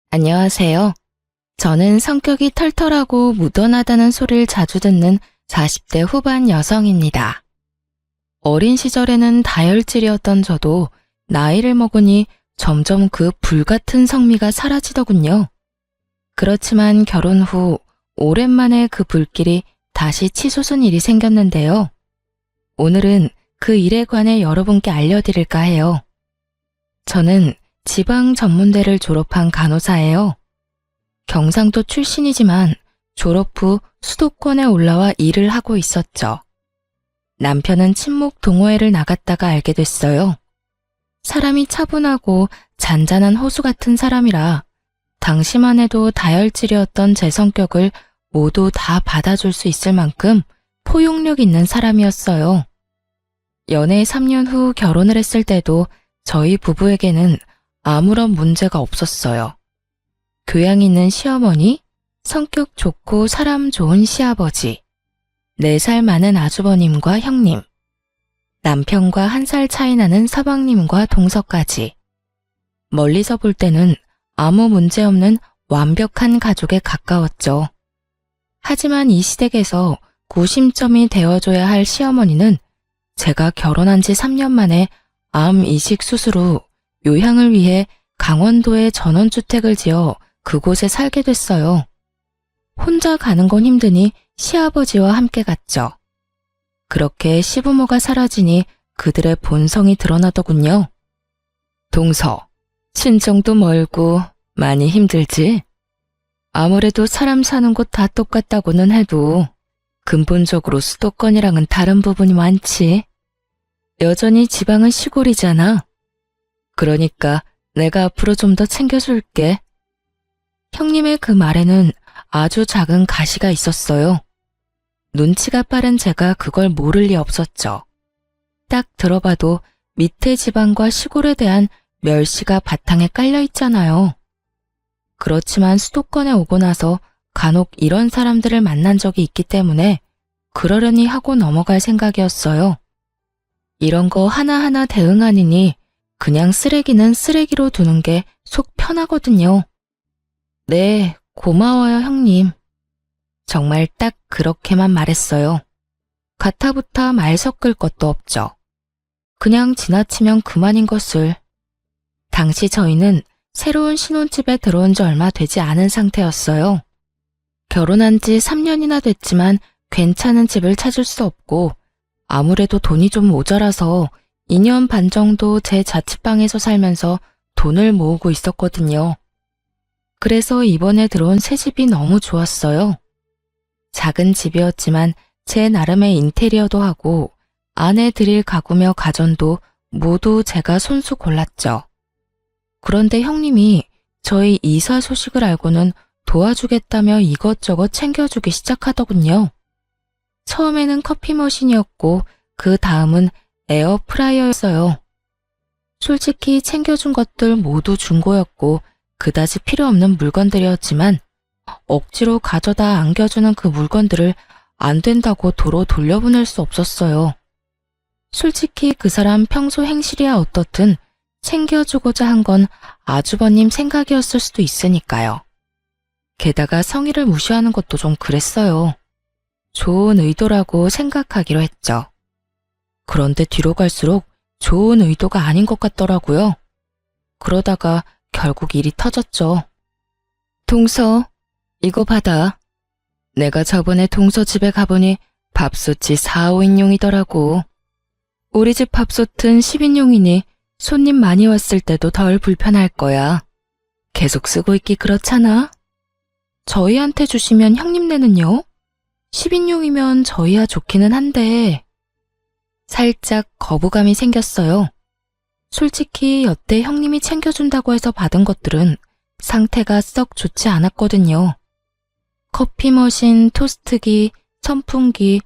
안녕하세요. 저는 성격이 털털하고 무던하다는 소리를 자주 듣는 40대 후반 여성입니다. 어린 시절에는 다혈질이었던 저도 나이를 먹으니 점점 그 불같은 성미가 사라지더군요. 그렇지만 결혼 후 오랜만에 그 불길이 다시 치솟은 일이 생겼는데요. 오늘은 그 일에 관해 여러분께 알려드릴까 해요. 저는 지방 전문대를 졸업한 간호사예요. 경상도 출신이지만 졸업 후 수도권에 올라와 일을 하고 있었죠. 남편은 친목 동호회를 나갔다가 알게 됐어요. 사람이 차분하고 잔잔한 호수 같은 사람이라 당시만 해도 다혈질이었던 제 성격을 모두 다 받아줄 수 있을 만큼 포용력 있는 사람이었어요. 연애 3년 후 결혼을 했을 때도 저희 부부에게는 아무런 문제가 없었어요. 교양 있는 시어머니, 성격 좋고 사람 좋은 시아버지, 4살 많은 아주버님과 형님, 남편과 1살 차이 나는 서방님과 동서까지. 멀리서 볼 때는 아무 문제 없는 완벽한 가족에 가까웠죠. 하지만 이 시댁에서 구심점이 되어줘야 할 시어머니는 제가 결혼한 지 3년 만에 암 이식 수술 후 요양을 위해 강원도에 전원주택을 지어 그곳에 살게 됐어요. 혼자 가는 건 힘드니 시아버지와 함께 갔죠. 그렇게 시부모가 사라지니 그들의 본성이 드러나더군요. 동서, 친정도 멀고 많이 힘들지? 아무래도 사람 사는 곳 다 똑같다고는 해도 근본적으로 수도권이랑은 다른 부분이 많지. 여전히 지방은 시골이잖아. 그러니까 내가 앞으로 좀 더 챙겨줄게. 형님의 그 말에는 아주 작은 가시가 있었어요. 눈치가 빠른 제가 그걸 모를 리 없었죠. 딱 들어봐도 밑에 지방과 시골에 대한 멸시가 바탕에 깔려 있잖아요. 그렇지만 수도권에 오고 나서 간혹 이런 사람들을 만난 적이 있기 때문에 그러려니 하고 넘어갈 생각이었어요. 이런 거 하나하나 대응하느니 그냥 쓰레기는 쓰레기로 두는 게 속 편하거든요. 네, 고마워요, 형님. 정말 딱 그렇게만 말했어요. 가타부타 말 섞을 것도 없죠. 그냥 지나치면 그만인 것을. 당시 저희는 새로운 신혼집에 들어온 지 얼마 되지 않은 상태였어요. 결혼한 지 3년이나 됐지만 괜찮은 집을 찾을 수 없고 아무래도 돈이 좀 모자라서 2년 반 정도 제 자취방에서 살면서 돈을 모으고 있었거든요. 그래서 이번에 들어온 새 집이 너무 좋았어요. 작은 집이었지만 제 나름의 인테리어도 하고 안에 들일 가구며 가전도 모두 제가 손수 골랐죠. 그런데 형님이 저희 이사 소식을 알고는 도와주겠다며 이것저것 챙겨주기 시작하더군요. 처음에는 커피 머신이었고 그 다음은 에어프라이어였어요. 솔직히 챙겨준 것들 모두 중고였고 그다지 필요 없는 물건들이었지만 억지로 가져다 안겨주는 그 물건들을 안 된다고 도로 돌려보낼 수 없었어요. 솔직히 그 사람 평소 행실이야 어떻든 챙겨주고자 한 건 아주버님 생각이었을 수도 있으니까요. 게다가 성의를 무시하는 것도 좀 그랬어요. 좋은 의도라고 생각하기로 했죠. 그런데 뒤로 갈수록 좋은 의도가 아닌 것 같더라고요. 그러다가 결국 일이 터졌죠. 동서, 이거 받아. 내가 저번에 동서 집에 가보니 밥솥이 4, 5인용이더라고. 우리 집 밥솥은 10인용이니 손님 많이 왔을 때도 덜 불편할 거야. 계속 쓰고 있기 그렇잖아. 저희한테 주시면 형님네는요? 10인용이면 저희야 좋기는 한데. 살짝 거부감이 생겼어요. 솔직히 여태 형님이 챙겨준다고 해서 받은 것들은 상태가 썩 좋지 않았거든요. 커피 머신, 토스트기, 선풍기,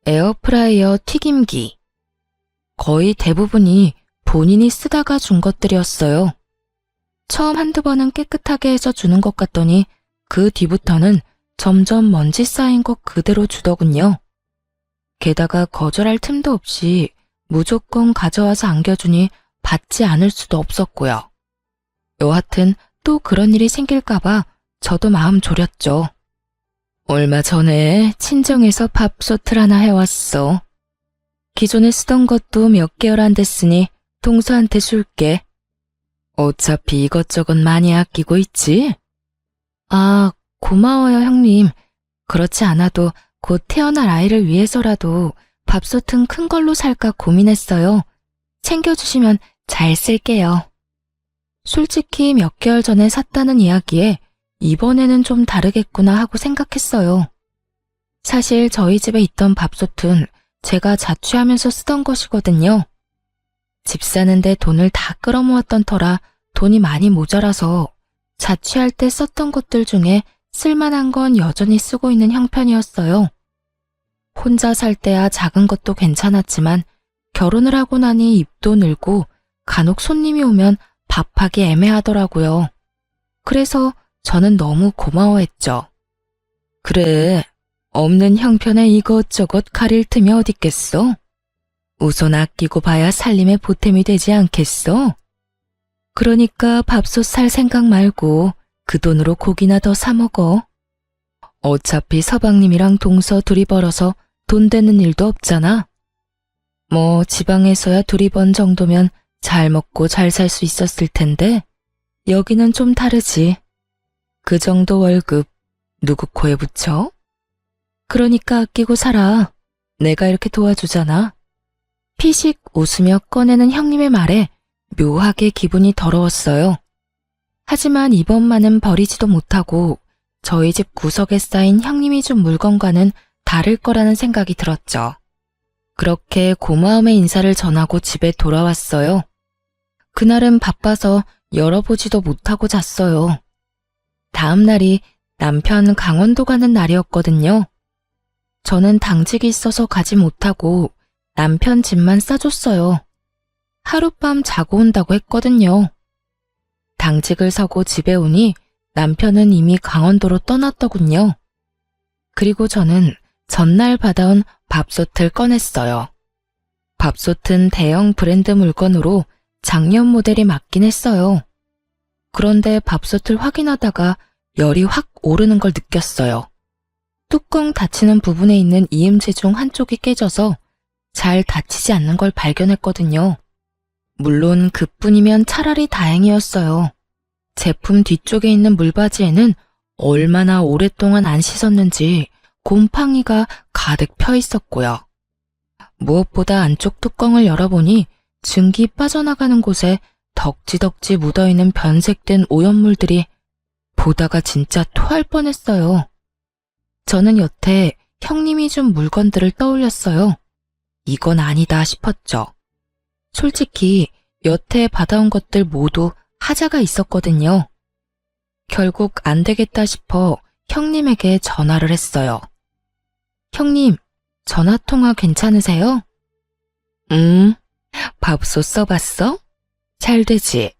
에어프라이어, 튀김기. 거의 대부분이 본인이 쓰다가 준 것들이었어요. 처음 한두 번은 깨끗하게 해서 주는 것 같더니 그 뒤부터는 점점 먼지 쌓인 것 그대로 주더군요. 게다가 거절할 틈도 없이 무조건 가져와서 안겨주니 받지 않을 수도 없었고요. 여하튼 또 그런 일이 생길까봐 저도 마음 졸였죠. 얼마 전에 친정에서 밥솥을 하나 해왔어. 기존에 쓰던 것도 몇 개월 안 됐으니 동서한테 줄게. 어차피 이것저것 많이 아끼고 있지? 아, 고마워요, 형님. 그렇지 않아도 곧 태어날 아이를 위해서라도 밥솥은 큰 걸로 살까 고민했어요. 챙겨주시면 잘 쓸게요. 솔직히 몇 개월 전에 샀다는 이야기에 이번에는 좀 다르겠구나 하고 생각했어요. 사실 저희 집에 있던 밥솥은 제가 자취하면서 쓰던 것이거든요. 집 사는데 돈을 다 끌어모았던 터라 돈이 많이 모자라서 자취할 때 썼던 것들 중에 쓸만한 건 여전히 쓰고 있는 형편이었어요. 혼자 살 때야 작은 것도 괜찮았지만 결혼을 하고 나니 입도 늘고 간혹 손님이 오면 밥하기 애매하더라고요. 그래서 저는 너무 고마워했죠. 그래, 없는 형편에 이것저것 가릴 틈이 어딨겠어? 우선 아끼고 봐야 살림의 보탬이 되지 않겠어? 그러니까 밥솥 살 생각 말고 그 돈으로 고기나 더 사 먹어. 어차피 서방님이랑 동서 둘이 벌어서 돈 되는 일도 없잖아. 뭐 지방에서야 둘이 번 정도면 잘 먹고 잘 살 수 있었을 텐데 여기는 좀 다르지. 그 정도 월급 누구 코에 붙여? 그러니까 아끼고 살아. 내가 이렇게 도와주잖아. 피식 웃으며 꺼내는 형님의 말에 묘하게 기분이 더러웠어요. 하지만 이번만은 버리지도 못하고 저희 집 구석에 쌓인 형님이 준 물건과는 다를 거라는 생각이 들었죠. 그렇게 고마움의 인사를 전하고 집에 돌아왔어요. 그날은 바빠서 열어보지도 못하고 잤어요. 다음 날이 남편 강원도 가는 날이었거든요. 저는 당직이 있어서 가지 못하고 남편 집만 싸줬어요. 하룻밤 자고 온다고 했거든요. 당직을 서고 집에 오니 남편은 이미 강원도로 떠났더군요. 그리고 저는 전날 받아온 밥솥을 꺼냈어요. 밥솥은 대형 브랜드 물건으로 작년 모델이 맞긴 했어요. 그런데 밥솥을 확인하다가 열이 확 오르는 걸 느꼈어요. 뚜껑 닫히는 부분에 있는 이음새 중 한쪽이 깨져서 잘 닫히지 않는 걸 발견했거든요. 물론 그뿐이면 차라리 다행이었어요. 제품 뒤쪽에 있는 물바지에는 얼마나 오랫동안 안 씻었는지 곰팡이가 가득 펴 있었고요. 무엇보다 안쪽 뚜껑을 열어보니 증기 빠져나가는 곳에 덕지덕지 묻어있는 변색된 오염물들이 보다가 진짜 토할 뻔했어요. 저는 여태 형님이 준 물건들을 떠올렸어요. 이건 아니다 싶었죠. 솔직히 여태 받아온 것들 모두 하자가 있었거든요. 결국 안 되겠다 싶어 형님에게 전화를 했어요. 형님, 전화통화 괜찮으세요? 밥솥 써봤어? 잘 되지?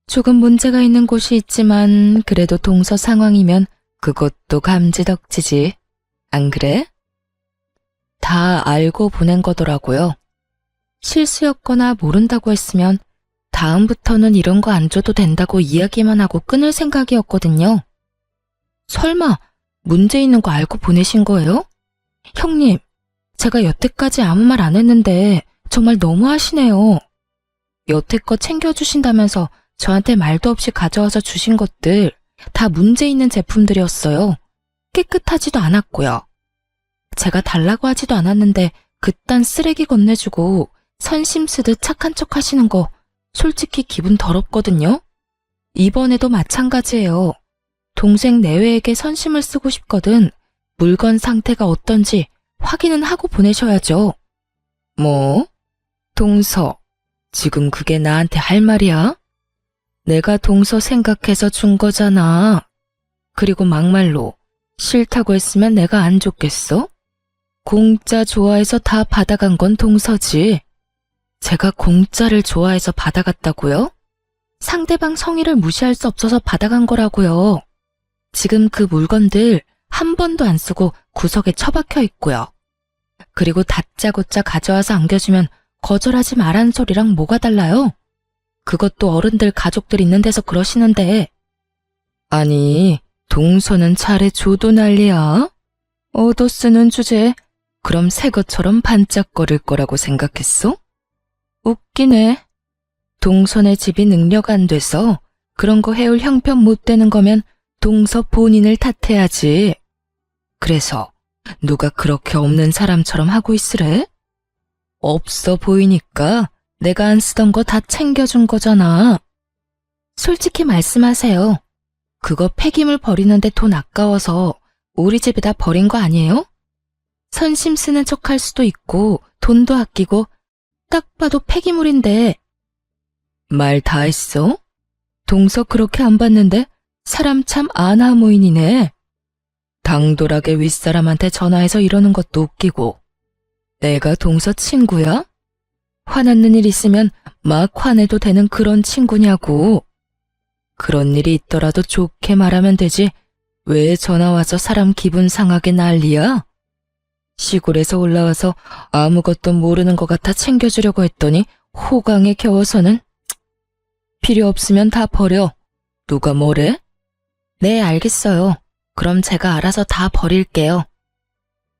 조금 문제가 있는 곳이 있지만 그래도 동서 상황이면 그것도 감지덕지지. 안 그래? 다 알고 보낸 거더라고요. 실수였거나 모른다고 했으면 다음부터는 이런 거 안 줘도 된다고 이야기만 하고 끊을 생각이었거든요. 설마 문제 있는 거 알고 보내신 거예요? 형님, 제가 여태까지 아무 말 안 했는데 정말 너무하시네요. 여태껏 챙겨주신다면서 저한테 말도 없이 가져와서 주신 것들 다 문제 있는 제품들이었어요. 깨끗하지도 않았고요. 제가 달라고 하지도 않았는데 그딴 쓰레기 건네주고 선심 쓰듯 착한 척 하시는 거 솔직히 기분 더럽거든요. 이번에도 마찬가지예요. 동생 내외에게 선심을 쓰고 싶거든 물건 상태가 어떤지 확인은 하고 보내셔야죠. 뭐? 동서, 지금 그게 나한테 할 말이야? 내가 동서 생각해서 준 거잖아. 그리고 막말로 싫다고 했으면 내가 안 줬겠어? 공짜 좋아해서 다 받아간 건 동서지. 제가 공짜를 좋아해서 받아갔다고요? 상대방 성의를 무시할 수 없어서 받아간 거라고요. 지금 그 물건들 한 번도 안 쓰고 구석에 처박혀 있고요. 그리고 다짜고짜 가져와서 안겨주면 거절하지 말라는 소리랑 뭐가 달라요? 그것도 어른들 가족들 있는 데서 그러시는데 아니, 동서는 잘해줘도 난리야? 얻어쓰는 주제에 그럼 새 것처럼 반짝거릴 거라고 생각했어? 웃기네. 동선의 집이 능력 안 돼서 그런 거 해올 형편 못 되는 거면 동서 본인을 탓해야지. 그래서 누가 그렇게 없는 사람처럼 하고 있으래? 없어 보이니까 내가 안 쓰던 거 다 챙겨준 거잖아. 솔직히 말씀하세요. 그거 폐기물 버리는데 돈 아까워서 우리 집에다 버린 거 아니에요? 선심 쓰는 척 할 수도 있고 돈도 아끼고 딱 봐도 폐기물인데. 말 다 했어? 동서 그렇게 안 봤는데 사람 참 아나무인이네. 당돌하게 윗사람한테 전화해서 이러는 것도 웃기고. 내가 동서 친구야? 화났는 일 있으면 막 화내도 되는 그런 친구냐고. 그런 일이 있더라도 좋게 말하면 되지. 왜 전화 와서 사람 기분 상하게 난리야? 시골에서 올라와서 아무것도 모르는 것 같아 챙겨주려고 했더니 호강에 겨워서는. 필요 없으면 다 버려. 누가 뭐래? 네, 알겠어요. 그럼 제가 알아서 다 버릴게요.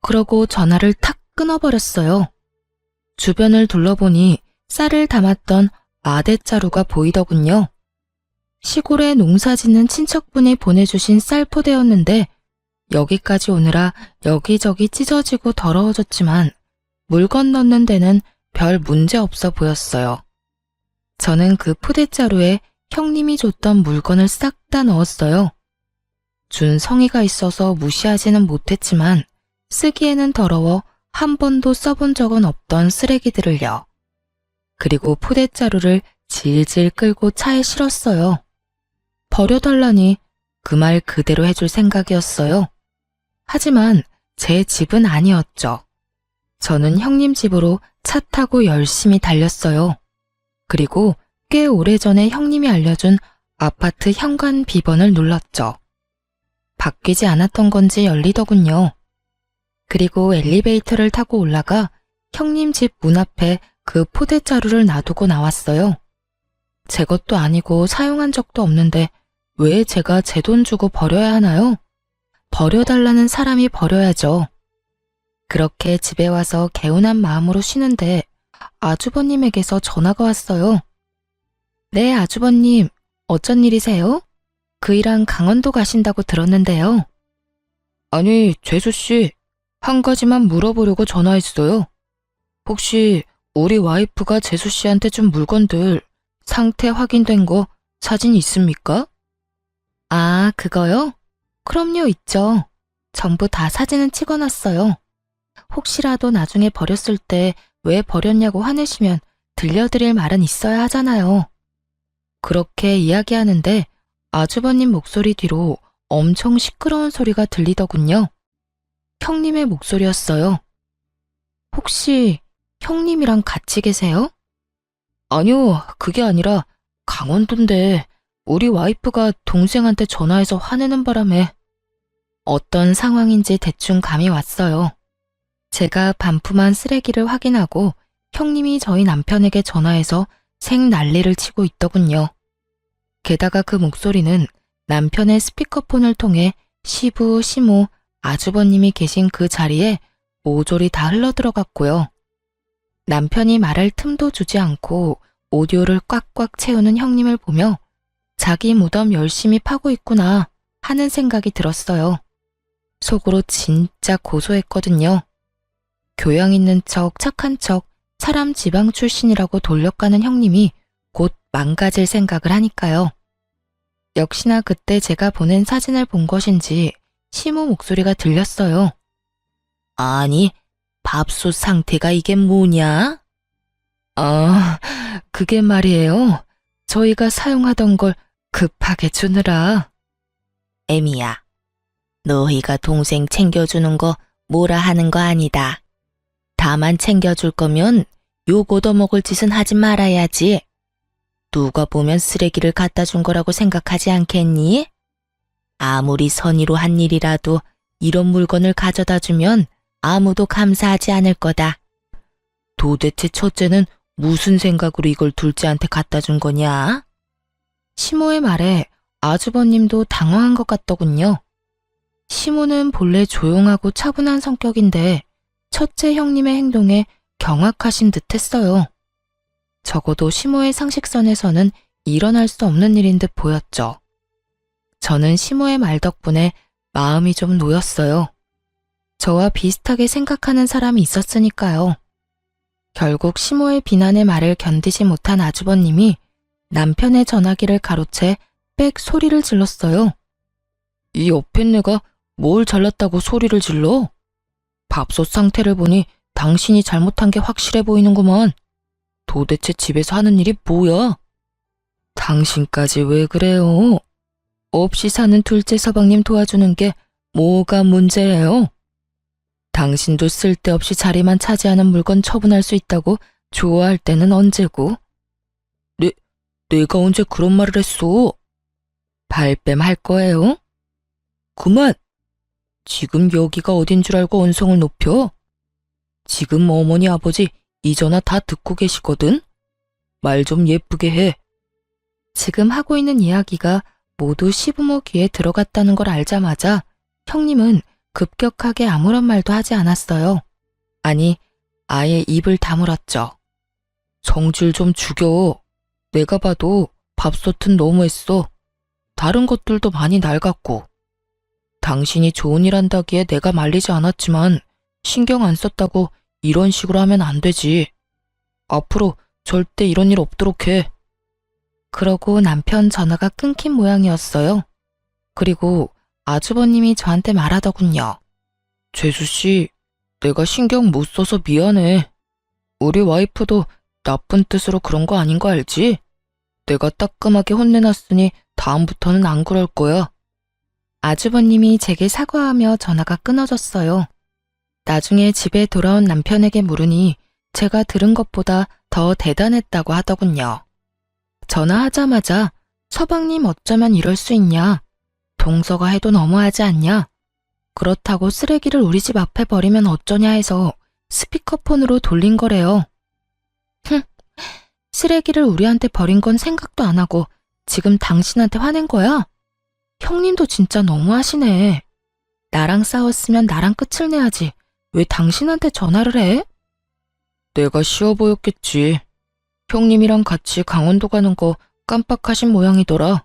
그러고 전화를 탁 끊어버렸어요. 주변을 둘러보니 쌀을 담았던 아대자루가 보이더군요. 시골에 농사 짓는 친척분이 보내주신 쌀포대였는데 여기까지 오느라 여기저기 찢어지고 더러워졌지만 물건 넣는 데는 별 문제 없어 보였어요. 저는 그 포대자루에 형님이 줬던 물건을 싹 다 넣었어요. 준 성의가 있어서 무시하지는 못했지만 쓰기에는 더러워 한 번도 써본 적은 없던 쓰레기들을요. 그리고 포대자루를 질질 끌고 차에 실었어요. 버려달라니 그 말 그대로 해줄 생각이었어요. 하지만 제 집은 아니었죠. 저는 형님 집으로 차 타고 열심히 달렸어요. 그리고 꽤 오래전에 형님이 알려준 아파트 현관 비번을 눌렀죠. 바뀌지 않았던 건지 열리더군요. 그리고 엘리베이터를 타고 올라가 형님 집 문 앞에 그 포대자루를 놔두고 나왔어요. 제 것도 아니고 사용한 적도 없는데 왜 제가 제 돈 주고 버려야 하나요? 버려달라는 사람이 버려야죠. 그렇게 집에 와서 개운한 마음으로 쉬는데 아주버님에게서 전화가 왔어요. 네, 아주버님. 어쩐 일이세요? 그 일한 강원도 가신다고 들었는데요. 아니, 재수씨. 한 가지만 물어보려고 전화했어요. 혹시 우리 와이프가 재수씨한테 준 물건들 상태 확인된 거 사진 있습니까? 아, 그거요? 그럼요, 있죠. 전부 다 사진은 찍어놨어요. 혹시라도 나중에 버렸을 때 왜 버렸냐고 화내시면 들려드릴 말은 있어야 하잖아요. 그렇게 이야기하는데 아주버님 목소리 뒤로 엄청 시끄러운 소리가 들리더군요. 형님의 목소리였어요. 혹시 형님이랑 같이 계세요? 아니요, 그게 아니라 강원도인데 우리 와이프가 동생한테 전화해서 화내는 바람에. 어떤 상황인지 대충 감이 왔어요. 제가 반품한 쓰레기를 확인하고 형님이 저희 남편에게 전화해서 생난리를 치고 있더군요. 게다가 그 목소리는 남편의 스피커폰을 통해 시부, 시모, 아주버님이 계신 그 자리에 모조리 다 흘러들어갔고요. 남편이 말할 틈도 주지 않고 오디오를 꽉꽉 채우는 형님을 보며 자기 무덤 열심히 파고 있구나 하는 생각이 들었어요. 속으로 진짜 고소했거든요. 교양 있는 척, 착한 척, 사람 지방 출신이라고 돌려가는 형님이 곧 망가질 생각을 하니까요. 역시나 그때 제가 보낸 사진을 본 것인지 시모 목소리가 들렸어요. 아니, 밥솥 상태가 이게 뭐냐? 아, 그게 말이에요. 저희가 사용하던 걸 급하게 주느라. 애미야, 너희가 동생 챙겨주는 거 뭐라 하는 거 아니다. 다만 챙겨줄 거면 욕 얻어먹을 짓은 하지 말아야지. 누가 보면 쓰레기를 갖다 준 거라고 생각하지 않겠니? 아무리 선의로 한 일이라도 이런 물건을 가져다 주면 아무도 감사하지 않을 거다. 도대체 첫째는 무슨 생각으로 이걸 둘째한테 갖다 준 거냐? 시모의 말에 아주버님도 당황한 것 같더군요. 시모는 본래 조용하고 차분한 성격인데 첫째 형님의 행동에 경악하신 듯 했어요. 적어도 시모의 상식선에서는 일어날 수 없는 일인 듯 보였죠. 저는 시모의 말 덕분에 마음이 좀 놓였어요. 저와 비슷하게 생각하는 사람이 있었으니까요. 결국 시모의 비난의 말을 견디지 못한 아주버님이 남편의 전화기를 가로채 빽 소리를 질렀어요. 이 옆에네가 뭘 잘났다고 소리를 질러? 밥솥 상태를 보니 당신이 잘못한 게 확실해 보이는구먼. 도대체 집에서 하는 일이 뭐야? 당신까지 왜 그래요? 없이 사는 둘째 서방님 도와주는 게 뭐가 문제예요? 당신도 쓸데없이 자리만 차지하는 물건 처분할 수 있다고 좋아할 때는 언제고? 내가 언제 그런 말을 했어? 발뺌 할 거예요? 그만! 지금 여기가 어딘 줄 알고 언성을 높여? 지금 어머니 아버지 이 전화 다 듣고 계시거든? 말 좀 예쁘게 해. 지금 하고 있는 이야기가 모두 시부모 귀에 들어갔다는 걸 알자마자 형님은 급격하게 아무런 말도 하지 않았어요. 아니, 아예 입을 다물었죠. 정질 좀 죽여. 내가 봐도 밥솥은 너무했어. 다른 것들도 많이 낡았고. 당신이 좋은 일 한다기에 내가 말리지 않았지만 신경 안 썼다고 이런 식으로 하면 안 되지. 앞으로 절대 이런 일 없도록 해. 그러고 남편 전화가 끊긴 모양이었어요. 그리고 아주버님이 저한테 말하더군요. 재수씨, 내가 신경 못 써서 미안해. 우리 와이프도 나쁜 뜻으로 그런 거 아닌 거 알지? 내가 따끔하게 혼내놨으니 다음부터는 안 그럴 거야. 아주버님이 제게 사과하며 전화가 끊어졌어요. 나중에 집에 돌아온 남편에게 물으니 제가 들은 것보다 더 대단했다고 하더군요. 전화하자마자 서방님 어쩌면 이럴 수 있냐? 동서가 해도 너무하지 않냐? 그렇다고 쓰레기를 우리 집 앞에 버리면 어쩌냐 해서 스피커폰으로 돌린 거래요. 쓰레기를 우리한테 버린 건 생각도 안 하고 지금 당신한테 화낸 거야? 형님도 진짜 너무하시네. 나랑 싸웠으면 나랑 끝을 내야지. 왜 당신한테 전화를 해? 내가 쉬워 보였겠지. 형님이랑 같이 강원도 가는 거 깜빡하신 모양이더라.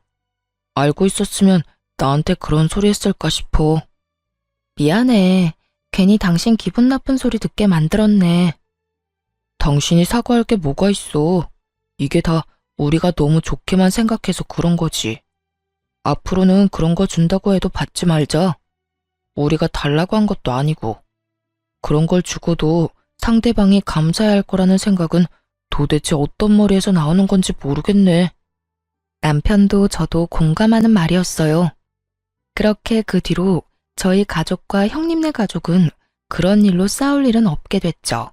알고 있었으면 나한테 그런 소리 했을까 싶어. 미안해. 괜히 당신 기분 나쁜 소리 듣게 만들었네. 당신이 사과할 게 뭐가 있어. 이게 다 우리가 너무 좋게만 생각해서 그런 거지. 앞으로는 그런 거 준다고 해도 받지 말자. 우리가 달라고 한 것도 아니고. 그런 걸 주고도 상대방이 감사해야 할 거라는 생각은 도대체 어떤 머리에서 나오는 건지 모르겠네. 남편도 저도 공감하는 말이었어요. 그렇게 그 뒤로 저희 가족과 형님네 가족은 그런 일로 싸울 일은 없게 됐죠.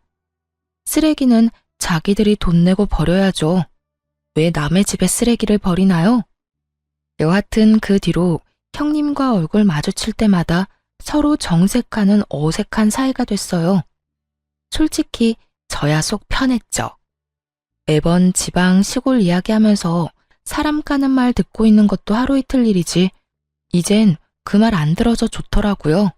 쓰레기는 자기들이 돈 내고 버려야죠. 왜 남의 집에 쓰레기를 버리나요? 여하튼 그 뒤로 형님과 얼굴 마주칠 때마다 서로 정색하는 어색한 사이가 됐어요. 솔직히 저야 속 편했죠. 매번 지방 시골 이야기하면서 사람 까는 말 듣고 있는 것도 하루 이틀 일이지 이젠 그 말 안 들어서 좋더라고요.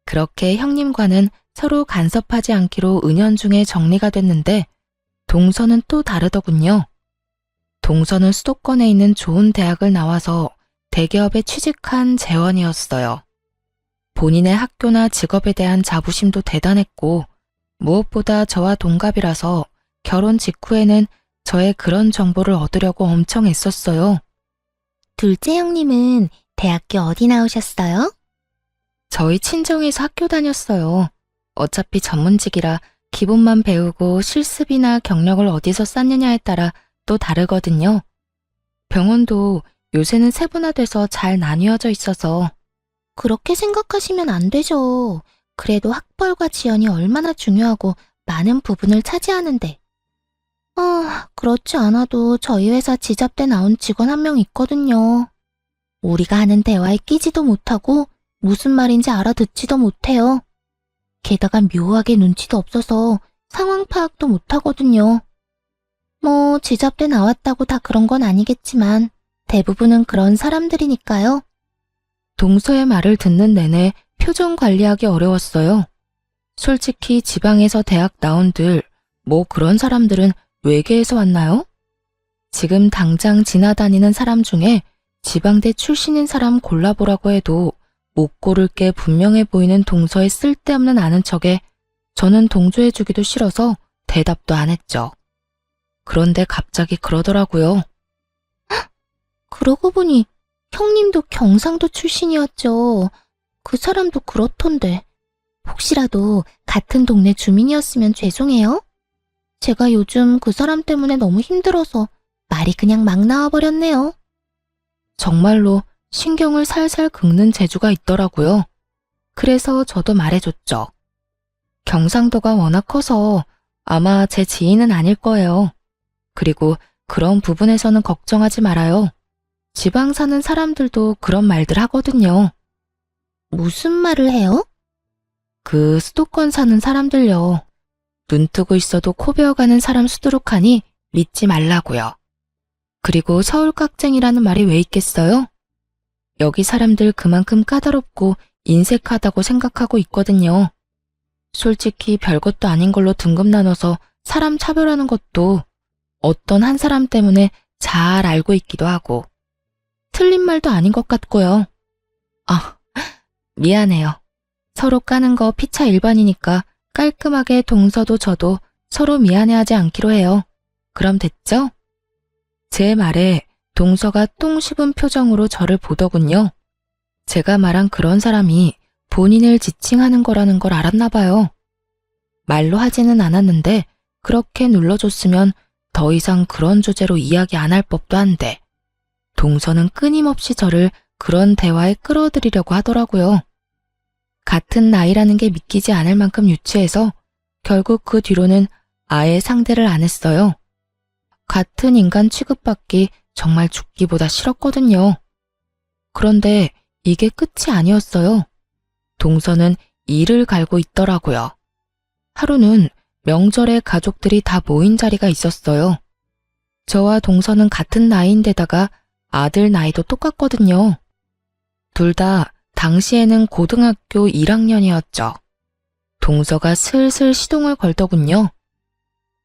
그렇게 형님과는 서로 간섭하지 않기로 은연중에 정리가 됐는데 동서는 또 다르더군요. 동서는 수도권에 있는 좋은 대학을 나와서 대기업에 취직한 재원이었어요. 본인의 학교나 직업에 대한 자부심도 대단했고 무엇보다 저와 동갑이라서 결혼 직후에는 저의 그런 정보를 얻으려고 엄청 애썼어요. 둘째 형님은 대학교 어디 나오셨어요? 저희 친정에서 학교 다녔어요. 어차피 전문직이라 기본만 배우고 실습이나 경력을 어디서 쌓느냐에 따라 또 다르거든요. 병원도 요새는 세분화돼서 잘 나뉘어져 있어서. 그렇게 생각하시면 안 되죠. 그래도 학벌과 지연이 얼마나 중요하고 많은 부분을 차지하는데. 그렇지 않아도 저희 회사 지잡대 나온 직원 한 명 있거든요. 우리가 하는 대화에 끼지도 못하고 무슨 말인지 알아듣지도 못해요. 게다가 묘하게 눈치도 없어서 상황 파악도 못하거든요. 뭐 지잡대 나왔다고 다 그런 건 아니겠지만 대부분은 그런 사람들이니까요. 동서의 말을 듣는 내내 표정 관리하기 어려웠어요. 솔직히 지방에서 대학 나온들, 뭐 그런 사람들은 외계에서 왔나요? 지금 당장 지나다니는 사람 중에 지방대 출신인 사람 골라보라고 해도 못 고를 게 분명해 보이는 동서의 쓸데없는 아는 척에 저는 동조해주기도 싫어서 대답도 안 했죠. 그런데 갑자기 그러더라고요. 그러고 보니 형님도 경상도 출신이었죠. 그 사람도 그렇던데. 혹시라도 같은 동네 주민이었으면 죄송해요. 제가 요즘 그 사람 때문에 너무 힘들어서 말이 그냥 막 나와버렸네요. 정말로 신경을 살살 긁는 재주가 있더라고요. 그래서 저도 말해줬죠. 경상도가 워낙 커서 아마 제 지인은 아닐 거예요. 그리고 그런 부분에서는 걱정하지 말아요. 지방 사는 사람들도 그런 말들 하거든요. 무슨 말을 해요? 그 수도권 사는 사람들요. 눈 뜨고 있어도 코 베어가는 사람 수두룩하니 믿지 말라고요. 그리고 서울 깍쟁이라는 말이 왜 있겠어요? 여기 사람들 그만큼 까다롭고 인색하다고 생각하고 있거든요. 솔직히 별것도 아닌 걸로 등급 나눠서 사람 차별하는 것도 어떤 한 사람 때문에 잘 알고 있기도 하고 틀린 말도 아닌 것 같고요. 아, 미안해요. 서로 까는 거 피차 일반이니까 깔끔하게 동서도 저도 서로 미안해하지 않기로 해요. 그럼 됐죠? 제 말에 동서가 똥 씹은 표정으로 저를 보더군요. 제가 말한 그런 사람이 본인을 지칭하는 거라는 걸 알았나 봐요. 말로 하지는 않았는데 그렇게 눌러줬으면 더 이상 그런 주제로 이야기 안 할 법도 한데 동서는 끊임없이 저를 그런 대화에 끌어들이려고 하더라고요. 같은 나이라는 게 믿기지 않을 만큼 유치해서 결국 그 뒤로는 아예 상대를 안 했어요. 같은 인간 취급받기 정말 죽기보다 싫었거든요. 그런데 이게 끝이 아니었어요. 동서는 이를 갈고 있더라고요. 하루는 명절에 가족들이 다 모인 자리가 있었어요. 저와 동서는 같은 나이인데다가 아들 나이도 똑같거든요. 둘 다 당시에는 고등학교 1학년이었죠. 동서가 슬슬 시동을 걸더군요.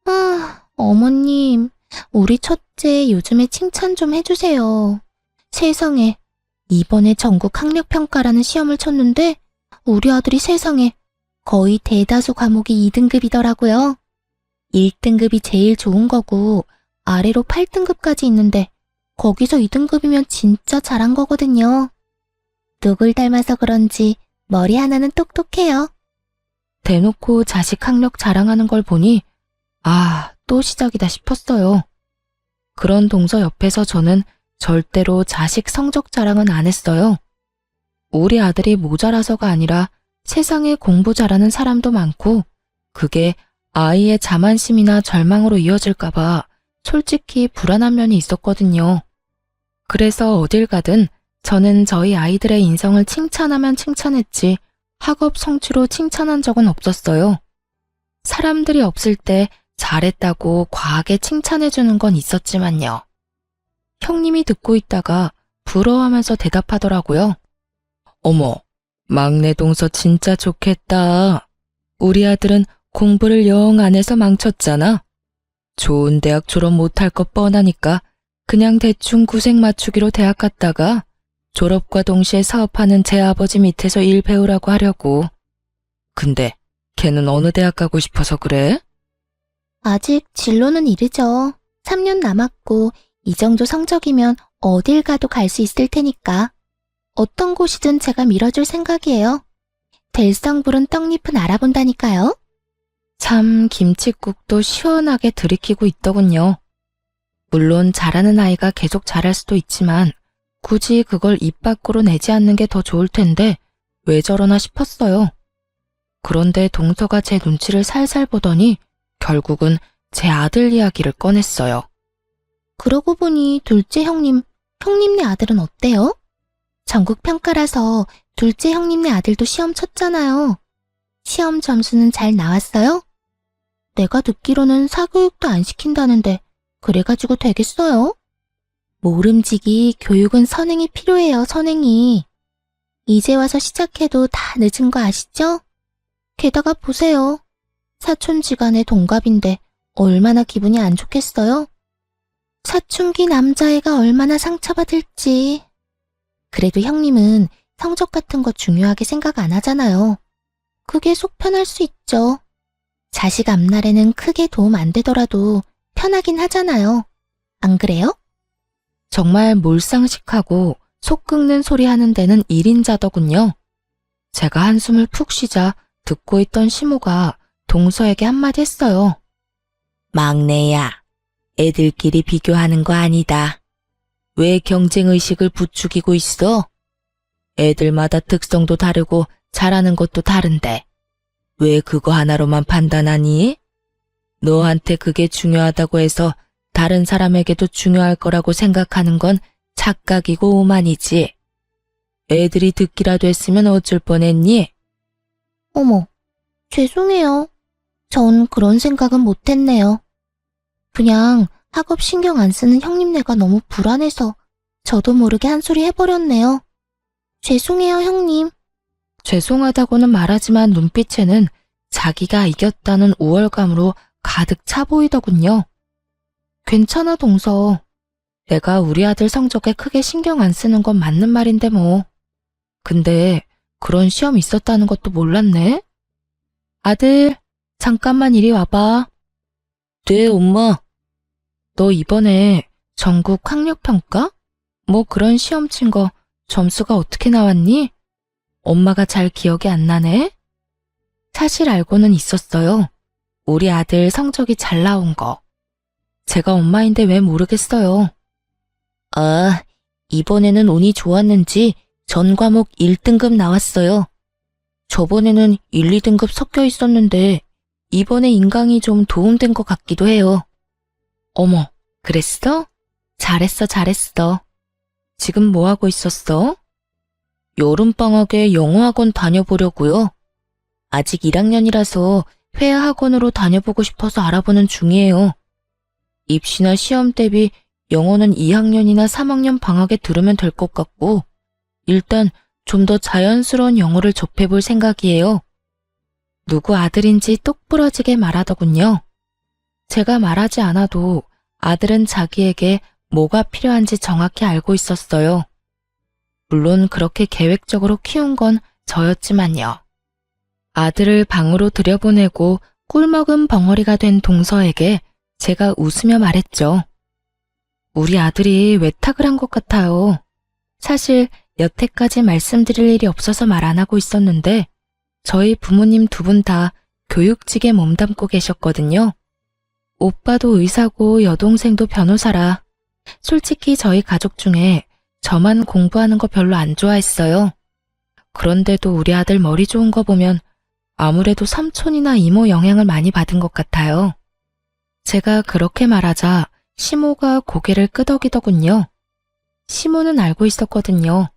아, 어머님, 우리 첫째 요즘에 칭찬 좀 해주세요. 세상에, 이번에 전국 학력평가라는 시험을 쳤는데 우리 아들이 세상에 거의 대다수 과목이 2등급이더라고요. 1등급이 제일 좋은 거고 아래로 8등급까지 있는데 거기서 2등급이면 진짜 잘한 거거든요. 누굴 닮아서 그런지 머리 하나는 똑똑해요. 대놓고 자식 학력 자랑하는 걸 보니 아, 또 시작이다 싶었어요. 그런 동서 옆에서 저는 절대로 자식 성적 자랑은 안 했어요. 우리 아들이 모자라서가 아니라 세상에 공부 잘하는 사람도 많고 그게 아이의 자만심이나 절망으로 이어질까봐 솔직히 불안한 면이 있었거든요. 그래서 어딜 가든 저는 저희 아이들의 인성을 칭찬하면 칭찬했지 학업 성취로 칭찬한 적은 없었어요. 사람들이 없을 때 잘했다고 과하게 칭찬해주는 건 있었지만요. 형님이 듣고 있다가 부러워하면서 대답하더라고요. 어머, 막내 동서 진짜 좋겠다. 우리 아들은 공부를 영 안 해서 망쳤잖아. 좋은 대학 졸업 못할 것 뻔하니까 그냥 대충 구색 맞추기로 대학 갔다가 졸업과 동시에 사업하는 제 아버지 밑에서 일 배우라고 하려고. 근데 걔는 어느 대학 가고 싶어서 그래? 아직 진로는 이르죠. 3년 남았고 이 정도 성적이면 어딜 가도 갈 수 있을 테니까. 어떤 곳이든 제가 밀어줄 생각이에요. 될성부른 떡잎은 알아본다니까요. 참 김칫국도 시원하게 들이키고 있더군요. 물론 잘하는 아이가 계속 잘할 수도 있지만 굳이 그걸 입 밖으로 내지 않는 게 더 좋을 텐데 왜 저러나 싶었어요. 그런데 동서가 제 눈치를 살살 보더니 결국은 제 아들 이야기를 꺼냈어요. 그러고 보니 둘째 형님네 아들은 어때요? 전국 평가라서 둘째 형님네 아들도 시험 쳤잖아요. 시험 점수는 잘 나왔어요? 내가 듣기로는 사교육도 안 시킨다는데 그래가지고 되겠어요? 모름지기 교육은 선행이 필요해요, 선행이. 이제 와서 시작해도 다 늦은 거 아시죠? 게다가 보세요. 사촌지간의 동갑인데 얼마나 기분이 안 좋겠어요? 사춘기 남자애가 얼마나 상처받을지. 그래도 형님은 성적 같은 거 중요하게 생각 안 하잖아요. 그게 속 편할 수 있죠. 자식 앞날에는 크게 도움 안 되더라도 편하긴 하잖아요. 안 그래요? 정말 몰상식하고 속 끓는 소리 하는 데는 1인자더군요. 제가 한숨을 푹 쉬자 듣고 있던 시모가 동서에게 한마디 했어요. 막내야, 애들끼리 비교하는 거 아니다. 왜 경쟁의식을 부추기고 있어? 애들마다 특성도 다르고 잘하는 것도 다른데 왜 그거 하나로만 판단하니? 너한테 그게 중요하다고 해서 다른 사람에게도 중요할 거라고 생각하는 건 착각이고 오만이지. 애들이 듣기라도 했으면 어쩔 뻔했니? 어머, 죄송해요. 전 그런 생각은 못했네요. 그냥 학업 신경 안 쓰는 형님네가 너무 불안해서 저도 모르게 한 소리 해버렸네요. 죄송해요, 형님. 죄송하다고는 말하지만 눈빛에는 자기가 이겼다는 우월감으로 가득 차 보이더군요. 괜찮아, 동서. 내가 우리 아들 성적에 크게 신경 안 쓰는 건 맞는 말인데 뭐. 근데 그런 시험 있었다는 것도 몰랐네? 아들, 잠깐만 이리 와봐. 네, 엄마. 너 이번에 전국 학력평가? 뭐 그런 시험 친 거 점수가 어떻게 나왔니? 엄마가 잘 기억이 안 나네? 사실 알고는 있었어요. 우리 아들 성적이 잘 나온 거. 제가 엄마인데 왜 모르겠어요. 아, 이번에는 운이 좋았는지 전 과목 1등급 나왔어요. 저번에는 1, 2등급 섞여 있었는데 이번에 인강이 좀 도움된 것 같기도 해요. 어머, 그랬어? 잘했어, 잘했어. 지금 뭐 하고 있었어? 여름방학에 영어학원 다녀보려고요. 아직 1학년이라서 회화학원으로 다녀보고 싶어서 알아보는 중이에요. 입시나 시험 대비 영어는 2학년이나 3학년 방학에 들으면 될 것 같고 일단 좀 더 자연스러운 영어를 접해볼 생각이에요. 누구 아들인지 똑부러지게 말하더군요. 제가 말하지 않아도 아들은 자기에게 뭐가 필요한지 정확히 알고 있었어요. 물론 그렇게 계획적으로 키운 건 저였지만요. 아들을 방으로 들여보내고 꿀먹은 벙어리가 된 동서에게 제가 웃으며 말했죠. 우리 아들이 외탁을 한 것 같아요. 사실 여태까지 말씀드릴 일이 없어서 말 안 하고 있었는데 저희 부모님 두 분 다 교육직에 몸담고 계셨거든요. 오빠도 의사고 여동생도 변호사라. 솔직히 저희 가족 중에 저만 공부하는 거 별로 안 좋아했어요. 그런데도 우리 아들 머리 좋은 거 보면 아무래도 삼촌이나 이모 영향을 많이 받은 것 같아요. 제가 그렇게 말하자 시모가 고개를 끄덕이더군요. 시모는 알고 있었거든요.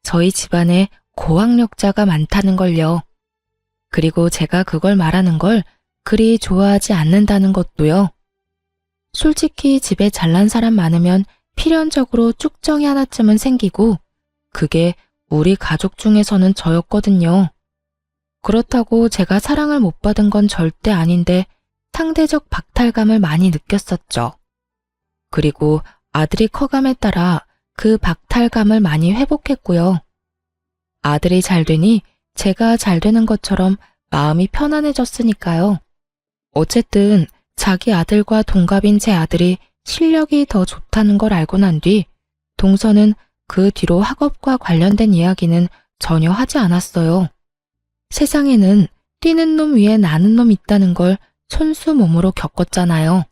저희 집안에 고학력자가 많다는 걸요. 그리고 제가 그걸 말하는 걸 그리 좋아하지 않는다는 것도요. 솔직히 집에 잘난 사람 많으면 필연적으로 쭉정이 하나쯤은 생기고 그게 우리 가족 중에서는 저였거든요. 그렇다고 제가 사랑을 못 받은 건 절대 아닌데 상대적 박탈감을 많이 느꼈었죠. 그리고 아들이 커감에 따라 그 박탈감을 많이 회복했고요. 아들이 잘 되니 제가 잘 되는 것처럼 마음이 편안해졌으니까요. 어쨌든 자기 아들과 동갑인 제 아들이 실력이 더 좋다는 걸 알고 난 뒤 동서는 그 뒤로 학업과 관련된 이야기는 전혀 하지 않았어요. 세상에는 뛰는 놈 위에 나는 놈 있다는 걸 손수 몸으로 겪었잖아요.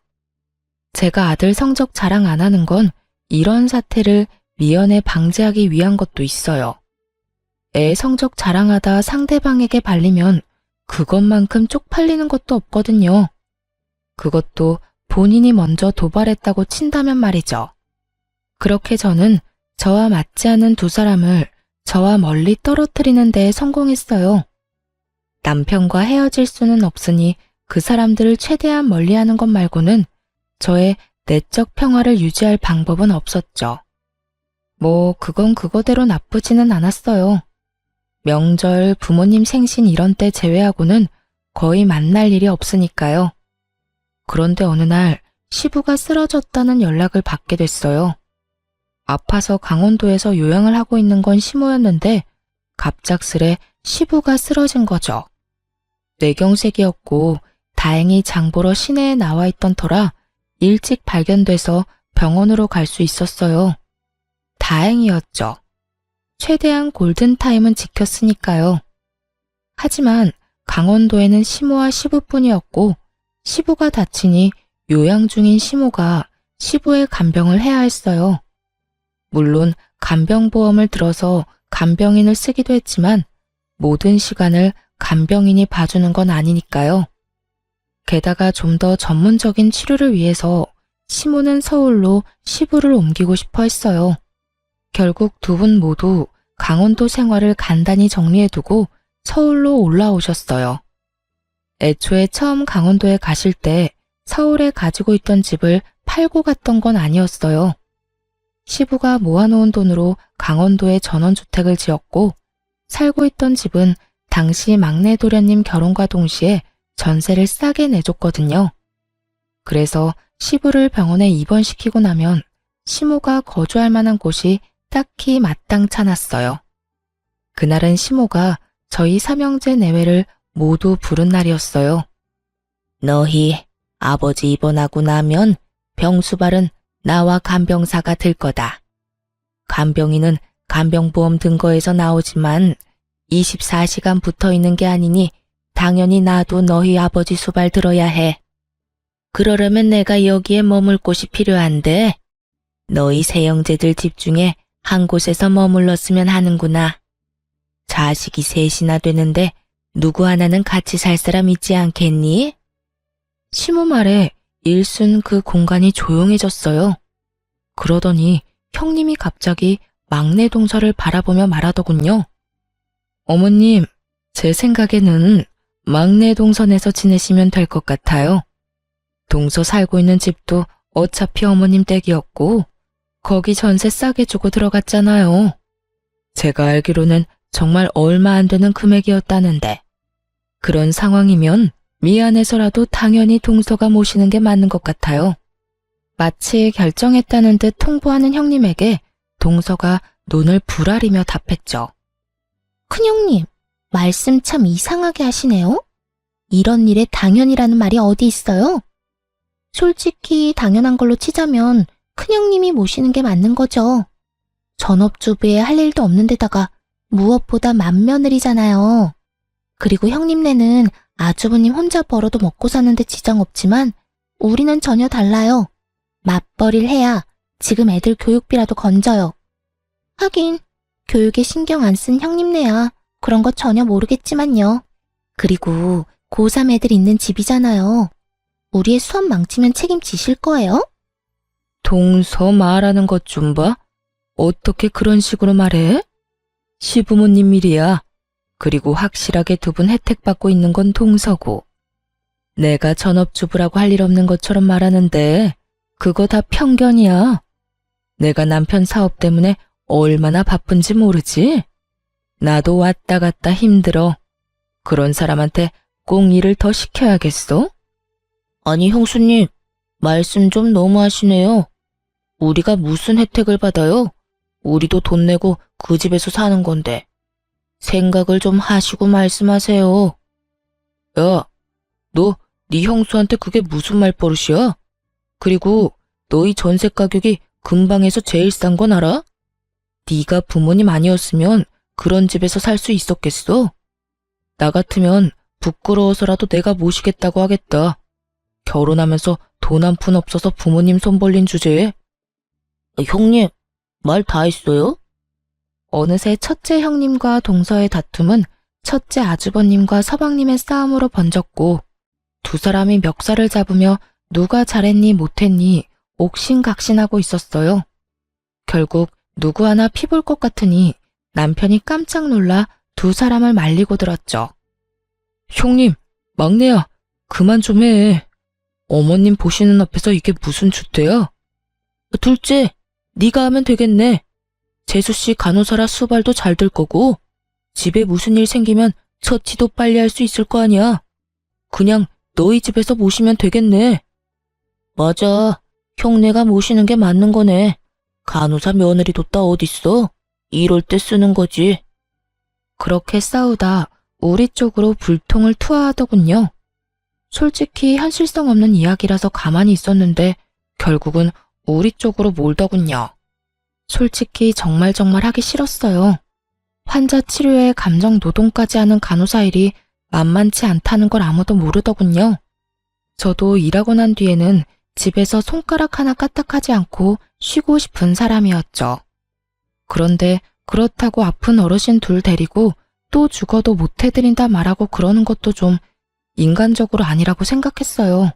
제가 아들 성적 자랑 안 하는 건 이런 사태를 미연에 방지하기 위한 것도 있어요. 애 성적 자랑하다 상대방에게 발리면 그것만큼 쪽팔리는 것도 없거든요. 그것도 본인이 먼저 도발했다고 친다면 말이죠. 그렇게 저는 저와 맞지 않은 두 사람을 저와 멀리 떨어뜨리는 데 성공했어요. 남편과 헤어질 수는 없으니 그 사람들을 최대한 멀리하는 것 말고는 저의 내적 평화를 유지할 방법은 없었죠. 뭐 그건 그거대로 나쁘지는 않았어요. 명절, 부모님 생신 이런 때 제외하고는 거의 만날 일이 없으니까요. 그런데 어느 날 시부가 쓰러졌다는 연락을 받게 됐어요. 아파서 강원도에서 요양을 하고 있는 건 시모였는데 갑작스레 시부가 쓰러진 거죠. 뇌경색이었고 다행히 장보러 시내에 나와 있던 터라 일찍 발견돼서 병원으로 갈 수 있었어요. 다행이었죠. 최대한 골든타임은 지켰으니까요. 하지만 강원도에는 시모와 시부뿐이었고 시부가 다치니 요양 중인 시모가 시부의 간병을 해야 했어요. 물론 간병보험을 들어서 간병인을 쓰기도 했지만 모든 시간을 간병인이 봐주는 건 아니니까요. 게다가 좀 더 전문적인 치료를 위해서 시모는 서울로 시부를 옮기고 싶어 했어요. 결국 두 분 모두 강원도 생활을 간단히 정리해두고 서울로 올라오셨어요. 애초에 처음 강원도에 가실 때 서울에 가지고 있던 집을 팔고 갔던 건 아니었어요. 시부가 모아놓은 돈으로 강원도에 전원주택을 지었고 살고 있던 집은 당시 막내 도련님 결혼과 동시에 전세를 싸게 내줬거든요. 그래서 시부를 병원에 입원시키고 나면 시모가 거주할 만한 곳이 딱히 마땅찮았어요. 그날은 시모가 저희 삼형제 내외를 모두 부른 날이었어요. 너희 아버지 입원하고 나면 병수발은 나와 간병사가 될 거다. 간병인은 간병보험 등거에서 나오지만 24시간 붙어 있는 게 아니니 당연히 나도 너희 아버지 수발 들어야 해. 그러려면 내가 여기에 머물 곳이 필요한데 너희 세 형제들 집 중에 한 곳에서 머물렀으면 하는구나. 자식이 셋이나 되는데 누구 하나는 같이 살 사람 있지 않겠니? 시모 말에 일순 그 공간이 조용해졌어요. 그러더니 형님이 갑자기 막내 동서를 바라보며 말하더군요. 어머님, 제 생각에는 막내 동선에서 지내시면 될 것 같아요. 동서 살고 있는 집도 어차피 어머님 댁이었고 거기 전세 싸게 주고 들어갔잖아요. 제가 알기로는 정말 얼마 안 되는 금액이었다는데 그런 상황이면 미안해서라도 당연히 동서가 모시는 게 맞는 것 같아요. 마치 결정했다는 듯 통보하는 형님에게 동서가 눈을 부라리며 답했죠. 큰형님, 말씀 참 이상하게 하시네요. 이런 일에 당연이라는 말이 어디 있어요? 솔직히 당연한 걸로 치자면 큰형님이 모시는 게 맞는 거죠. 전업주부에 할 일도 없는 데다가 무엇보다 맏며느리잖아요. 그리고 형님네는 아주버님 혼자 벌어도 먹고 사는데 지장 없지만 우리는 전혀 달라요. 맞벌이를 해야 지금 애들 교육비라도 건져요. 하긴 교육에 신경 안 쓴 형님네야 그런 거 전혀 모르겠지만요. 그리고 고3 애들 있는 집이잖아요. 우리의 수업 망치면 책임지실 거예요? 동서 말하는 것 좀 봐. 어떻게 그런 식으로 말해? 시부모님 일이야. 그리고 확실하게 두 분 혜택 받고 있는 건 동서고. 내가 전업주부라고 할 일 없는 것처럼 말하는데 그거 다 편견이야. 내가 남편 사업 때문에 얼마나 바쁜지 모르지? 나도 왔다 갔다 힘들어. 그런 사람한테 꼭 일을 더 시켜야겠어? 아니 형수님, 말씀 좀 너무하시네요. 우리가 무슨 혜택을 받아요? 우리도 돈 내고 그 집에서 사는 건데. 생각을 좀 하시고 말씀하세요. 야, 너 네 형수한테 그게 무슨 말버릇이야? 그리고 너희 전세 가격이 근방에서 제일 싼 건 알아? 네가 부모님 아니었으면 그런 집에서 살 수 있었겠어? 나 같으면 부끄러워서라도 내가 모시겠다고 하겠다. 결혼하면서 돈 한 푼 없어서 부모님 손 벌린 주제에. 형님, 말 다 했어요? 어느새 첫째 형님과 동서의 다툼은 첫째 아주버님과 서방님의 싸움으로 번졌고 두 사람이 멱살을 잡으며 누가 잘했니 못했니 옥신각신하고 있었어요. 결국 누구 하나 피볼 것 같으니 남편이 깜짝 놀라 두 사람을 말리고 들었죠. 형님, 막내야, 그만 좀 해. 어머님 보시는 앞에서 이게 무슨 주대야? 둘째, 네가 하면 되겠네. 재수씨 간호사라 수발도 잘 될 거고 집에 무슨 일 생기면 처치도 빨리 할 수 있을 거 아니야. 그냥 너희 집에서 모시면 되겠네. 맞아. 형네가 모시는 게 맞는 거네. 간호사 며느리 뒀다 어딨어? 이럴 때 쓰는 거지. 그렇게 싸우다 우리 쪽으로 불통을 투하하더군요. 솔직히 현실성 없는 이야기라서 가만히 있었는데 결국은 우리 쪽으로 몰더군요. 솔직히 정말 하기 싫었어요. 환자 치료에 감정 노동까지 하는 간호사 일이 만만치 않다는 걸 아무도 모르더군요. 저도 일하고 난 뒤에는 집에서 손가락 하나 까딱하지 않고 쉬고 싶은 사람이었죠. 그런데 그렇다고 아픈 어르신 둘 데리고 또 죽어도 못 해드린다 말하고 그러는 것도 좀 인간적으로 아니라고 생각했어요.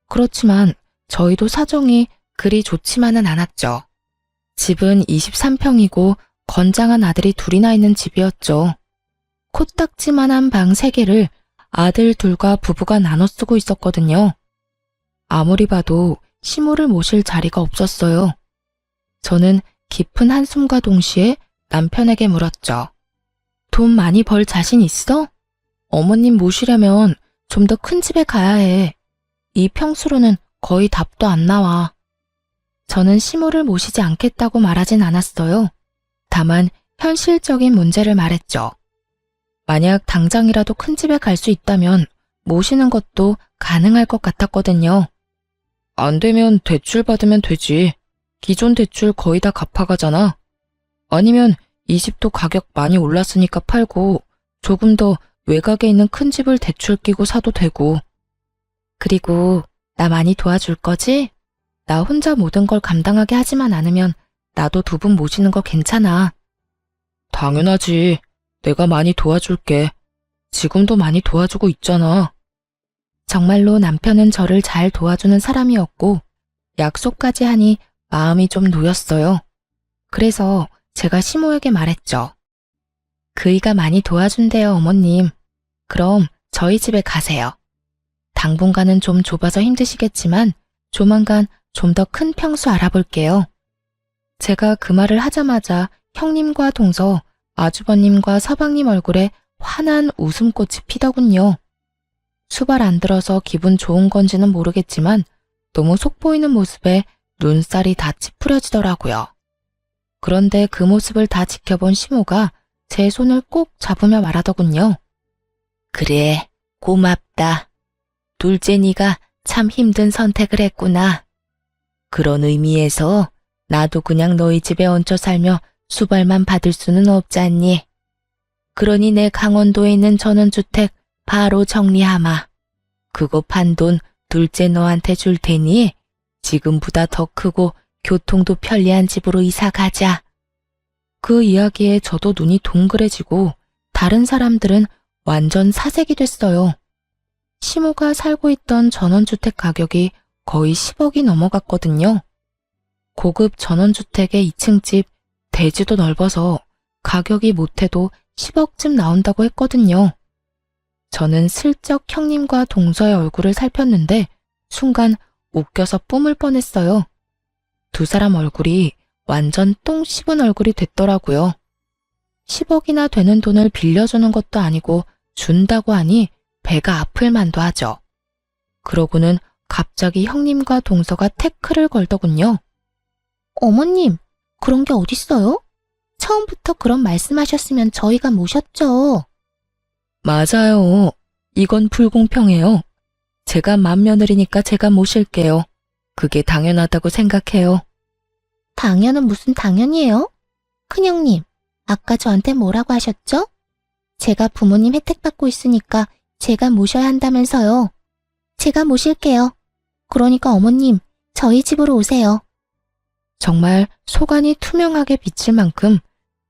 그렇지만 저희도 사정이 그리 좋지만은 않았죠. 집은 23평이고 건장한 아들이 둘이나 있는 집이었죠. 코딱지만한 방 3개를 아들 둘과 부부가 나눠 쓰고 있었거든요. 아무리 봐도 시모를 모실 자리가 없었어요. 저는 깊은 한숨과 동시에 남편에게 물었죠. 돈 많이 벌 자신 있어? 어머님 모시려면 좀 더 큰 집에 가야 해. 이 평수로는 거의 답도 안 나와. 저는 시모를 모시지 않겠다고 말하진 않았어요. 다만 현실적인 문제를 말했죠. 만약 당장이라도 큰 집에 갈 수 있다면 모시는 것도 가능할 것 같았거든요. 안 되면 대출 받으면 되지. 기존 대출 거의 다 갚아가잖아. 아니면 이 집도 가격 많이 올랐으니까 팔고 조금 더 외곽에 있는 큰 집을 대출 끼고 사도 되고. 그리고 나 많이 도와줄 거지? 나 혼자 모든 걸 감당하게 하지만 않으면 나도 2분 모시는 거 괜찮아. 당연하지. 내가 많이 도와줄게. 지금도 많이 도와주고 있잖아. 정말로 남편은 저를 잘 도와주는 사람이었고 약속까지 하니 마음이 좀 놓였어요. 그래서 제가 시모에게 말했죠. 그이가 많이 도와준대요, 어머님. 그럼 저희 집에 가세요. 당분간은 좀 좁아서 힘드시겠지만 조만간 좀 더 큰 평수 알아볼게요. 제가 그 말을 하자마자 형님과 동서, 아주버님과 서방님 얼굴에 환한 웃음꽃이 피더군요. 수발 안 들어서 기분 좋은 건지는 모르겠지만 너무 속보이는 모습에 눈살이 다 찌푸려지더라고요. 그런데 그 모습을 다 지켜본 시모가 제 손을 꼭 잡으며 말하더군요. 그래, 고맙다. 둘째 네가 참 힘든 선택을 했구나. 그런 의미에서 나도 그냥 너희 집에 얹혀 살며 수발만 받을 수는 없잖니. 그러니 내 강원도에 있는 전원주택 바로 정리하마. 그거 판 돈 둘째 너한테 줄 테니 지금보다 더 크고 교통도 편리한 집으로 이사 가자. 그 이야기에 저도 눈이 동그래지고 다른 사람들은 완전 사색이 됐어요. 시모가 살고 있던 전원주택 가격이 거의 10억이 넘어갔거든요. 고급 전원주택의 2층 집, 대지도 넓어서 가격이 못해도 10억쯤 나온다고 했거든요. 저는 슬쩍 형님과 동서의 얼굴을 살폈는데 순간 웃겨서 뿜을 뻔했어요. 두 사람 얼굴이 완전 똥 씹은 얼굴이 됐더라고요. 10억이나 되는 돈을 빌려주는 것도 아니고 준다고 하니 배가 아플 만도 하죠. 그러고는 갑자기 형님과 동서가 태클을 걸더군요. 어머님, 그런 게 어딨어요? 처음부터 그런 말씀하셨으면 저희가 모셨죠. 맞아요. 이건 불공평해요. 제가 맏며느리니까 제가 모실게요. 그게 당연하다고 생각해요. 당연은 무슨 당연이에요? 큰형님, 아까 저한테 뭐라고 하셨죠? 제가 부모님 혜택 받고 있으니까 제가 모셔야 한다면서요. 제가 모실게요. 그러니까 어머님, 저희 집으로 오세요. 정말 속안이 투명하게 비칠 만큼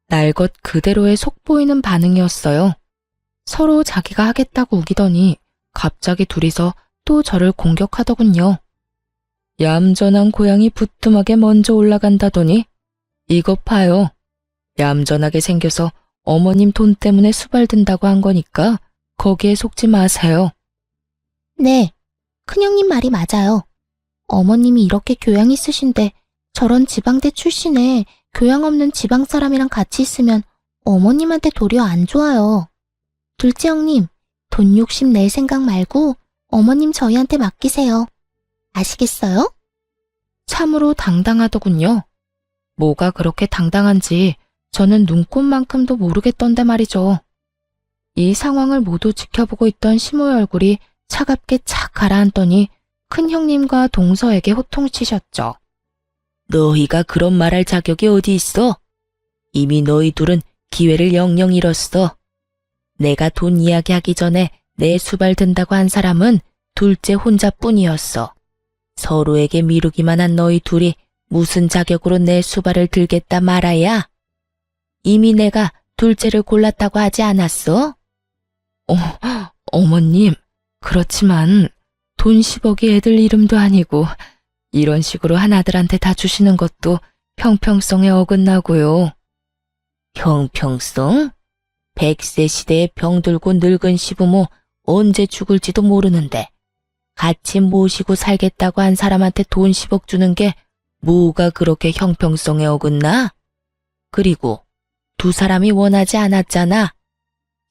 날 것 그대로의 속보이는 반응이었어요. 서로 자기가 하겠다고 우기더니 갑자기 둘이서 또 저를 공격하더군요. 얌전한 고양이 부뚜막에 먼저 올라간다더니 이것 봐요. 얌전하게 생겨서 어머님 돈 때문에 수발든다고 한 거니까 거기에 속지 마세요. 네, 큰형님 말이 맞아요. 어머님이 이렇게 교양 있으신데 저런 지방대 출신에 교양 없는 지방 사람이랑 같이 있으면 어머님한테 도리어 안 좋아요. 둘째 형님, 돈 욕심 낼 생각 말고 어머님 저희한테 맡기세요. 아시겠어요? 참으로 당당하더군요. 뭐가 그렇게 당당한지 저는 눈꼽만큼도 모르겠던데 말이죠. 이 상황을 모두 지켜보고 있던 시모의 얼굴이 차갑게 착 가라앉더니 큰 형님과 동서에게 호통치셨죠. 너희가 그런 말할 자격이 어디 있어? 이미 너희 둘은 기회를 영영 잃었어. 내가 돈 이야기하기 전에 내 수발 든다고 한 사람은 둘째 혼자뿐이었어. 서로에게 미루기만 한 너희 둘이 무슨 자격으로 내 수발을 들겠다 말아야? 이미 내가 둘째를 골랐다고 하지 않았어? 어머님, 그렇지만 돈 10억이 애들 이름도 아니고 이런 식으로 한 아들한테 다 주시는 것도 형평성에 어긋나고요. 형평성? 100세 시대에 병들고 늙은 시부모 언제 죽을지도 모르는데 같이 모시고 살겠다고 한 사람한테 돈 10억 주는 게 뭐가 그렇게 형평성에 어긋나? 그리고 두 사람이 원하지 않았잖아.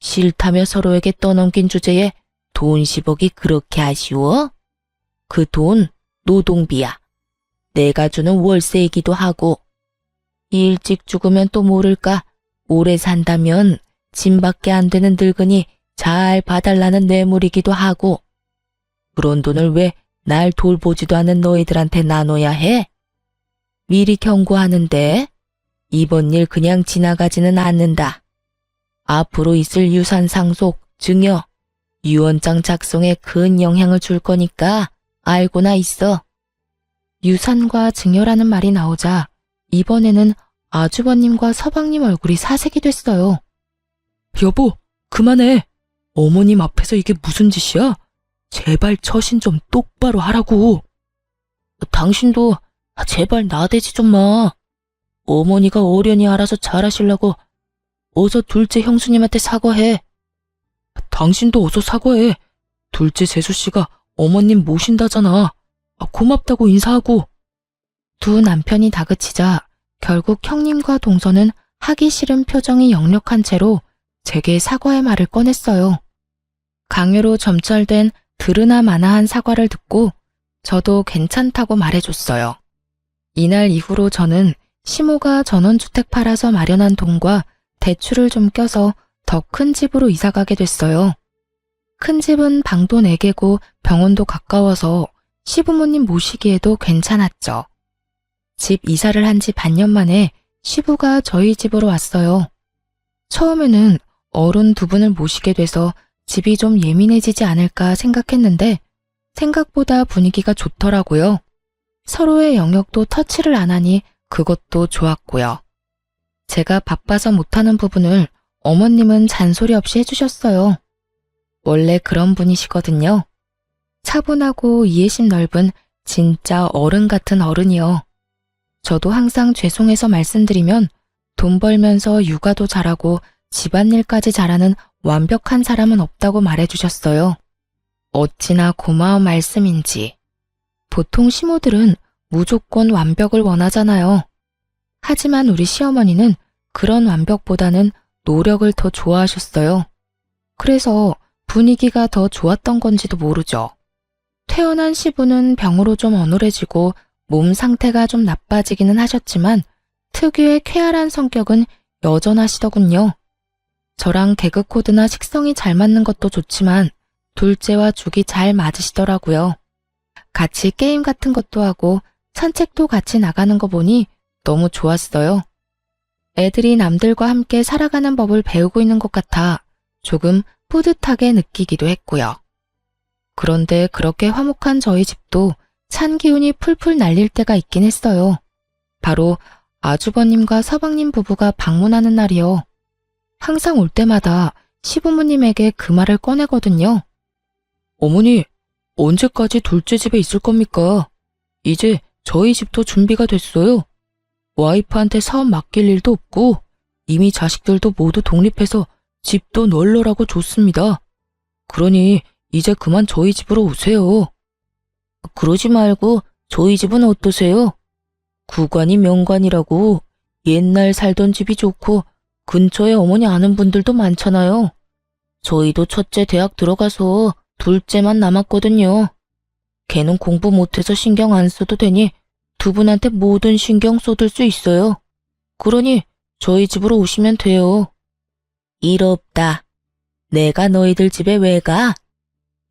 싫다며 서로에게 떠넘긴 주제에 돈 10억이 그렇게 아쉬워? 그 돈 노동비야. 내가 주는 월세이기도 하고. 일찍 죽으면 또 모를까 오래 산다면 짐밖에 안 되는 늙은이 잘 봐달라는 뇌물이기도 하고. 그런 돈을 왜 날 돌보지도 않은 너희들한테 나눠야 해? 미리 경고하는데 이번 일 그냥 지나가지는 않는다. 앞으로 있을 유산 상속, 증여, 유언장 작성에 큰 영향을 줄 거니까 알고나 있어. 유산과 증여라는 말이 나오자 이번에는 아주버님과 서방님 얼굴이 사색이 됐어요. 여보, 그만해. 어머님 앞에서 이게 무슨 짓이야? 제발 처신 좀 똑바로 하라고. 당신도 제발 나대지 좀 마. 어머니가 어련히 알아서 잘하시려고 어서 둘째 형수님한테 사과해. 당신도 어서 사과해. 둘째 재수씨가 어머님 모신다잖아. 고맙다고 인사하고. 두 남편이 다그치자 결국 형님과 동서는 하기 싫은 표정이 역력한 채로 제게 사과의 말을 꺼냈어요. 강요로 점철된 들으나 마나한 사과를 듣고 저도 괜찮다고 말해줬어요. 이날 이후로 저는 시모가 전원주택 팔아서 마련한 돈과 대출을 좀 껴서 더 큰 집으로 이사가게 됐어요. 큰 집은 방도 4개고 병원도 가까워서 시부모님 모시기에도 괜찮았죠. 집 이사를 한 지 반년 만에 시부가 저희 집으로 왔어요. 처음에는 어른 두 분을 모시게 돼서 집이 좀 예민해지지 않을까 생각했는데 생각보다 분위기가 좋더라고요. 서로의 영역도 터치를 안 하니 그것도 좋았고요. 제가 바빠서 못하는 부분을 어머님은 잔소리 없이 해주셨어요. 원래 그런 분이시거든요. 차분하고 이해심 넓은 진짜 어른 같은 어른이요. 저도 항상 죄송해서 말씀드리면 돈 벌면서 육아도 잘하고 집안일까지 잘하는 완벽한 사람은 없다고 말해주셨어요. 어찌나 고마운 말씀인지. 보통 시모들은 무조건 완벽을 원하잖아요. 하지만 우리 시어머니는 그런 완벽보다는 노력을 더 좋아하셨어요. 그래서 분위기가 더 좋았던 건지도 모르죠. 퇴원한 시부는 병으로 좀 어눌해지고 몸 상태가 좀 나빠지기는 하셨지만 특유의 쾌활한 성격은 여전하시더군요. 저랑 개그 코드나 식성이 잘 맞는 것도 좋지만 둘째와 죽이 잘 맞으시더라고요. 같이 게임 같은 것도 하고 산책도 같이 나가는 거 보니 너무 좋았어요. 애들이 남들과 함께 살아가는 법을 배우고 있는 것 같아 조금 뿌듯하게 느끼기도 했고요. 그런데 그렇게 화목한 저희 집도 찬 기운이 풀풀 날릴 때가 있긴 했어요. 바로 아주버님과 서방님 부부가 방문하는 날이요. 항상 올 때마다 시부모님에게 그 말을 꺼내거든요. 어머니, 언제까지 둘째 집에 있을 겁니까? 이제 저희 집도 준비가 됐어요. 와이프한테 사업 맡길 일도 없고 이미 자식들도 모두 독립해서 집도 널널하고 좋습니다. 그러니 이제 그만 저희 집으로 오세요. 그러지 말고 저희 집은 어떠세요? 구관이 명관이라고 옛날 살던 집이 좋고 근처에 어머니 아는 분들도 많잖아요. 저희도 첫째 대학 들어가서 둘째만 남았거든요. 걔는 공부 못해서 신경 안 써도 되니 두 분한테 모든 신경 쏟을 수 있어요. 그러니 저희 집으로 오시면 돼요. 일 없다. 내가 너희들 집에 왜 가?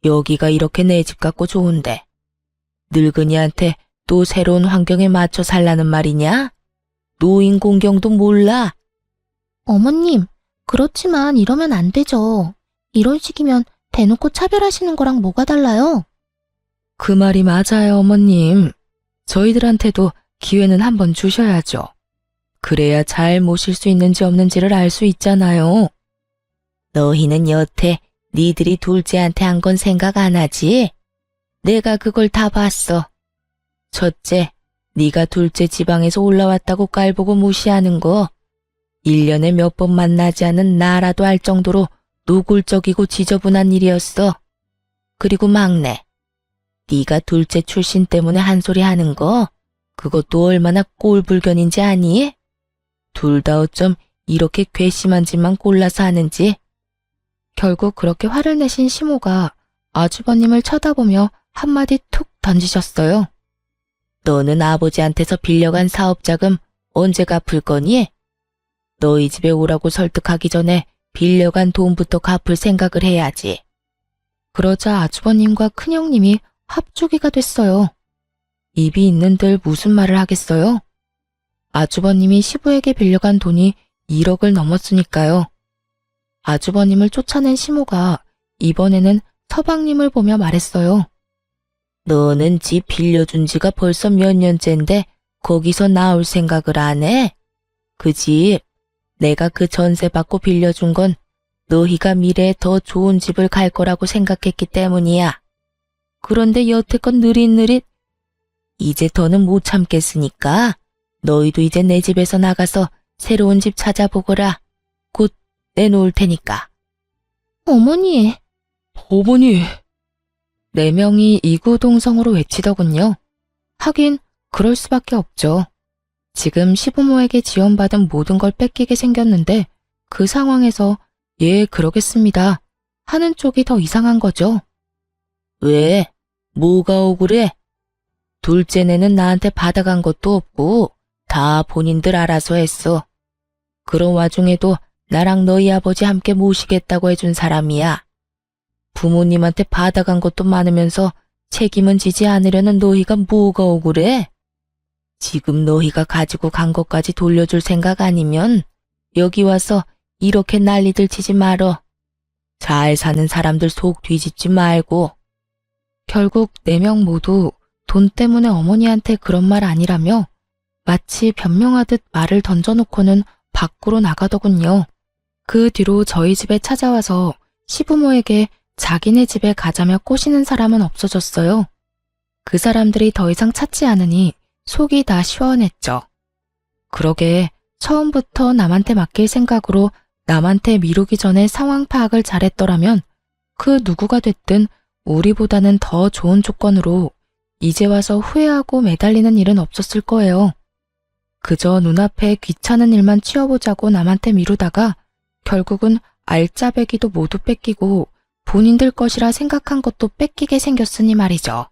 여기가 이렇게 내 집 같고 좋은데. 늙은이한테 또 새로운 환경에 맞춰 살라는 말이냐? 노인 공경도 몰라. 어머님, 그렇지만 이러면 안 되죠. 이런 식이면 대놓고 차별하시는 거랑 뭐가 달라요? 그 말이 맞아요, 어머님. 저희들한테도 기회는 한번 주셔야죠. 그래야 잘 모실 수 있는지 없는지를 알 수 있잖아요. 너희는 여태 니들이 둘째한테 한 건 생각 안 하지? 내가 그걸 다 봤어. 첫째, 네가 둘째 지방에서 올라왔다고 깔보고 무시하는 거 1년에 몇 번 만나지 않은 나라도 알 정도로 노골적이고 지저분한 일이었어. 그리고 막내, 네가 둘째 출신 때문에 한 소리 하는 거 그것도 얼마나 꼴불견인지 아니? 둘 다 어쩜 이렇게 괘씸한 짓만 골라서 하는지. 결국 그렇게 화를 내신 시모가 아주버님을 쳐다보며 한마디 툭 던지셨어요. 너는 아버지한테서 빌려간 사업자금 언제 갚을 거니? 너희 집에 오라고 설득하기 전에 빌려간 돈부터 갚을 생각을 해야지. 그러자 아주버님과 큰형님이 합주기가 됐어요. 입이 있는들 무슨 말을 하겠어요? 아주버님이 시부에게 빌려간 돈이 1억을 넘었으니까요. 아주버님을 쫓아낸 시모가 이번에는 서방님을 보며 말했어요. 너는 집 빌려준 지가 벌써 몇 년째인데 거기서 나올 생각을 안 해? 그 집, 내가 그 전세 받고 빌려준 건 너희가 미래에 더 좋은 집을 갈 거라고 생각했기 때문이야. 그런데 여태껏 느릿느릿 이제 더는 못 참겠으니까 너희도 이제 내 집에서 나가서 새로운 집 찾아보거라. 곧 내놓을 테니까. 어머니, 어머니. 4명이 이구동성으로 외치더군요. 하긴 그럴 수밖에 없죠. 지금 시부모에게 지원받은 모든 걸 뺏기게 생겼는데 그 상황에서 예, 그러겠습니다 하는 쪽이 더 이상한 거죠. 왜? 뭐가 억울해? 둘째네는 나한테 받아간 것도 없고 다 본인들 알아서 했어. 그런 와중에도 나랑 너희 아버지 함께 모시겠다고 해준 사람이야. 부모님한테 받아간 것도 많으면서 책임은 지지 않으려는 너희가 뭐가 억울해? 지금 너희가 가지고 간 것까지 돌려줄 생각 아니면 여기 와서 이렇게 난리들 치지 말어. 잘 사는 사람들 속 뒤집지 말고. 결국 4명 모두 돈 때문에 어머니한테 그런 말 아니라며 마치 변명하듯 말을 던져놓고는 밖으로 나가더군요. 그 뒤로 저희 집에 찾아와서 시부모에게 자기네 집에 가자며 꼬시는 사람은 없어졌어요. 그 사람들이 더 이상 찾지 않으니 속이 다 시원했죠. 그러게 처음부터 남한테 맡길 생각으로 남한테 미루기 전에 상황 파악을 잘했더라면 그 누구가 됐든 우리보다는 더 좋은 조건으로 이제 와서 후회하고 매달리는 일은 없었을 거예요. 그저 눈앞에 귀찮은 일만 치워보자고 남한테 미루다가 결국은 알짜배기도 모두 뺏기고 본인들 것이라 생각한 것도 뺏기게 생겼으니 말이죠.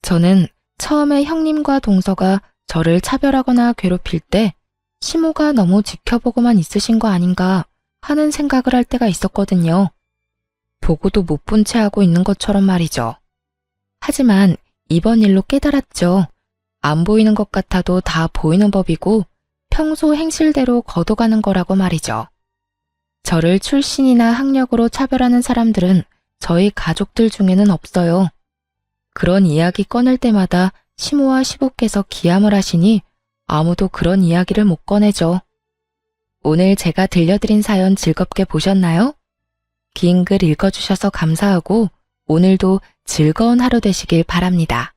저는 처음에 형님과 동서가 저를 차별하거나 괴롭힐 때 시모가 너무 지켜보고만 있으신 거 아닌가 하는 생각을 할 때가 있었거든요. 보고도 못 본 채 하고 있는 것처럼 말이죠. 하지만 이번 일로 깨달았죠. 안 보이는 것 같아도 다 보이는 법이고 평소 행실대로 걷어가는 거라고 말이죠. 저를 출신이나 학력으로 차별하는 사람들은 저희 가족들 중에는 없어요. 그런 이야기 꺼낼 때마다 시모와 시부께서 기함을 하시니 아무도 그런 이야기를 못 꺼내죠. 오늘 제가 들려드린 사연 즐겁게 보셨나요? 긴 글 읽어주셔서 감사하고 오늘도 즐거운 하루 되시길 바랍니다.